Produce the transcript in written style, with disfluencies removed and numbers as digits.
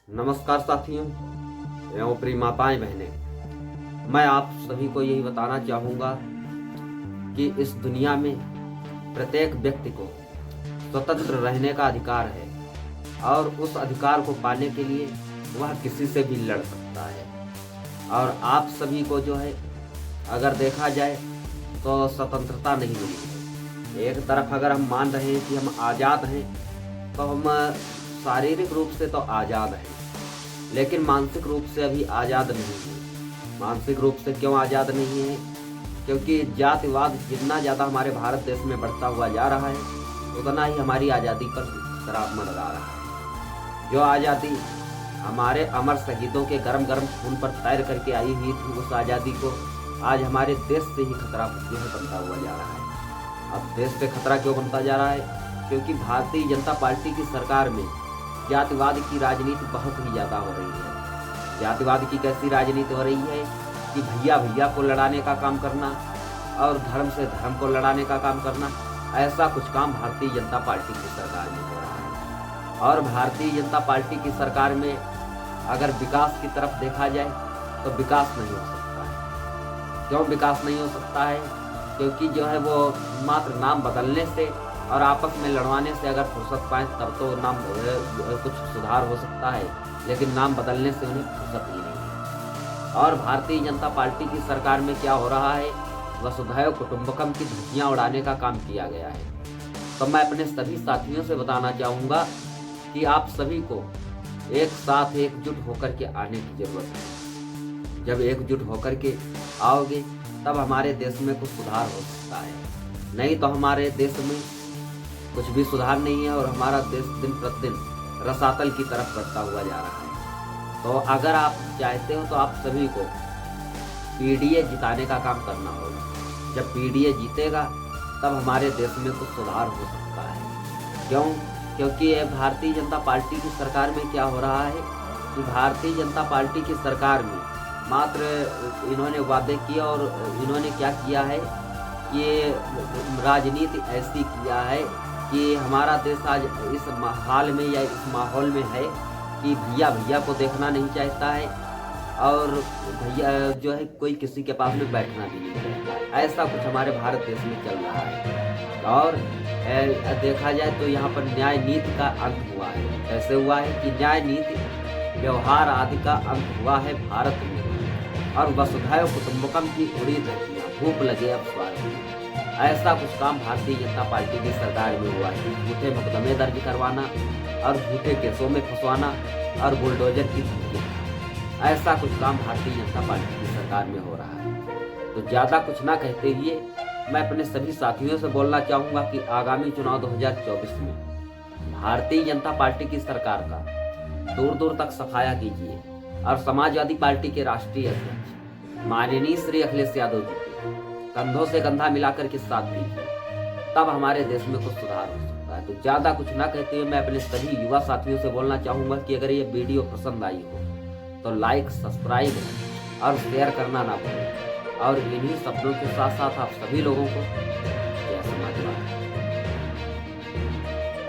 नमस्कार साथियों एवं प्रिय माताएं बहनें, मैं आप सभी को यही बताना चाहूँगा कि इस दुनिया में प्रत्येक व्यक्ति को स्वतंत्र रहने का अधिकार है और उस अधिकार को पाने के लिए वह किसी से भी लड़ सकता है। और आप सभी को जो है अगर देखा जाए तो स्वतंत्रता नहीं मिली है। एक तरफ अगर हम मान रहे हैं कि हम आज़ाद हैं तो हम शारीरिक रूप से तो आज़ाद हैं, लेकिन मानसिक रूप से अभी आज़ाद नहीं है। मानसिक रूप से क्यों आज़ाद नहीं है? क्योंकि जातिवाद जितना ज़्यादा हमारे भारत देश में बढ़ता हुआ जा रहा है उतना ही हमारी आज़ादी पर शराब मंडरा रहा है। जो आज़ादी हमारे अमर शहीदों के गरम गरम खून पर तैर करके आई हुई थी, उस आज़ादी को आज हमारे देश से ही खतरा जो है बनता हुआ जा रहा है। अब देश से खतरा क्यों बनता जा रहा है? क्योंकि भारतीय जनता पार्टी की सरकार में जातिवाद की राजनीति बहुत ही ज़्यादा हो रही है। जातिवाद की कैसी राजनीति हो रही है कि भैया भैया को लड़ाने का काम करना और धर्म से धर्म को लड़ाने का काम करना, ऐसा कुछ काम भारतीय जनता पार्टी की सरकार में हो रहा है। और भारतीय जनता पार्टी की सरकार में अगर विकास की तरफ देखा जाए तो विकास नहीं हो सकता है। क्यों विकास नहीं हो सकता है? क्योंकि जो है वो मात्र नाम बदलने से और आपस में लड़वाने से अगर फुर्सत पाएँ तब तो नाम कुछ सुधार हो सकता है, लेकिन नाम बदलने से उन्हें फुर्सत ही नहीं है। और भारतीय जनता पार्टी की सरकार में क्या हो रहा है, वसुधैव कुटुंबकम की धज्जियां उड़ाने का काम किया गया है। तो मैं अपने सभी साथियों से बताना चाहूँगा कि आप सभी को एक साथ एकजुट होकर के आने की जरूरत है। जब एकजुट होकर के आओगे तब हमारे देश में कुछ सुधार हो सकता है, नहीं तो हमारे देश में कुछ भी सुधार नहीं है और हमारा देश दिन प्रतिदिन रसातल की तरफ बढ़ता हुआ जा रहा है। तो अगर आप चाहते हो तो आप सभी को पीडीए जिताने का काम करना होगा। जब पीडीए जीतेगा तब हमारे देश में कुछ सुधार हो सकता है। क्यों? क्योंकि भारतीय जनता पार्टी की सरकार में क्या हो रहा है कि भारतीय जनता पार्टी की सरकार में मात्र इन्होंने वादे किए और इन्होंने क्या किया है, ये राजनीति ऐसी किया है कि हमारा देश आज इस हाल में या इस माहौल में है कि भैया भैया को देखना नहीं चाहता है और भैया जो है कोई किसी के पास में बैठना भी नहीं चाहता है। ऐसा कुछ हमारे भारत देश में चल रहा है। और देखा जाए तो यहाँ पर न्याय नीति का अंत हुआ है। कैसे हुआ है कि न्याय नीति व्यवहार आदि का अंत हुआ है भारत में, और वसुधैव कुटुंबकम की उड़ी धज्जियां भूख लगे अब स्वाद। ऐसा कुछ काम भारतीय जनता पार्टी की सरकार में हुआ है। झूठे मुकदमे दर्ज करवाना और झूठे केसों में फंसवाना और बुलडोजर की धमकियां, ऐसा कुछ काम भारतीय जनता पार्टी की सरकार में हो रहा है। तो ज़्यादा कुछ ना कहते हुए मैं अपने सभी साथियों से बोलना चाहूँगा कि आगामी चुनाव 2024 में भारतीय जनता पार्टी की सरकार का दूर दूर तक सफाया कीजिए और समाजवादी पार्टी के राष्ट्रीय अध्यक्ष माननीय श्री अखिलेश यादव जी कंधों से कंधा मिलाकर के साथ दीजिए, तब हमारे देश में कुछ सुधार हो सकता है। तो ज़्यादा कुछ ना कहते हुए मैं अपने सभी युवा साथियों से बोलना चाहूँगा कि अगर ये वीडियो पसंद आई हो तो लाइक, सब्सक्राइब और शेयर करना ना भूलें। और इन्हीं शब्दों के साथ साथ आप सभी लोगों को